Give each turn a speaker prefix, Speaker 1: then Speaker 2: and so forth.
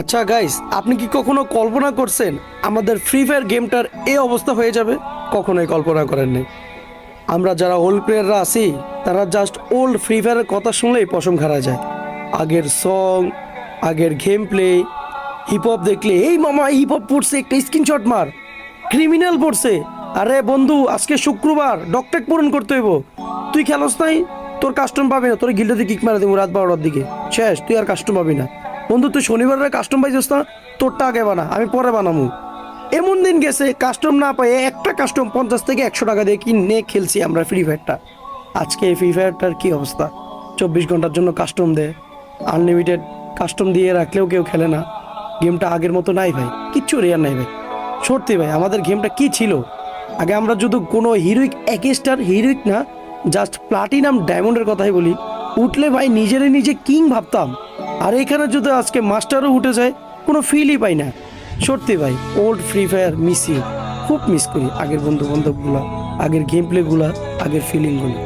Speaker 1: আচ্ছা গাইস, আপনি কি কখনো কল্পনা করছেন আমাদের ফ্রি ফায়ার গেমটার এই অবস্থা হয়ে যাবে? কখনোই কল্পনা করেন নাই। আমরা যারা ওল্ড প্লেয়াররা আছি তারা জাস্ট ওল্ড ফ্রি ফায়ারের কথা শুনলেই পশম খাড়া যায়। আগের সং, আগের গেম প্লে, হিপ হপ দেখলে এই মামা হিপ হপ পড়ছে, একটা স্ক্রিনশট মার, ক্রিমিনাল পড়ছে। আরে বন্ধু, আজকে শুক্রবার, ডকটেক পূরণ করতে হইব। তুই খেলোস নাই, তোর কাস্টম পাবি না, তোর গিল্ডে কিক মারা দেবো রাত 12টার দিকে, শেষ, তুই আর কাস্টম পাবি না। বন্ধু তুই শনিবারের কাস্টম পাইছিস না, তোরটা আগে বানা, আমি পরে বানাবো। এমন দিন গেছে কাস্টম না পাই, একটা কাস্টম 50 থেকে 100 টাকা দিয়ে কিনে খেলছি আমরা ফ্রি ফায়ারটা। আজকে এই ফ্রি ফায়ারটার কি অবস্থা? 24 ঘন্টার জন্য কাস্টম দেয়, আনলিমিটেড কাস্টম দিয়ে রাখলেও কেউ খেলে না। গেমটা আগের মতো নাই ভাই, কিচ্ছু রেয়ার নাই ভাই। সত্যি ভাই, আমাদের গেমটা কি ছিল আগে? আমরা যদি কোনো হিরোইক, এক স্টার হিরোইক না, জাস্ট প্লাটিনাম ডায়মন্ডের কথাই বলি, উঠলে ভাই নিজেরে নিজে কিং ভাবতাম। আর এখানে যদি আজকে মাস্টারও উঠে যায়, কোনো ফিলই পাই না। সত্যি ভাই, old free fire miss you, খুব মিস করি আগের বন্ধু বান্ধবগুলা, আগের গেম প্লেগুলা, আগের ফিলিংগুলো।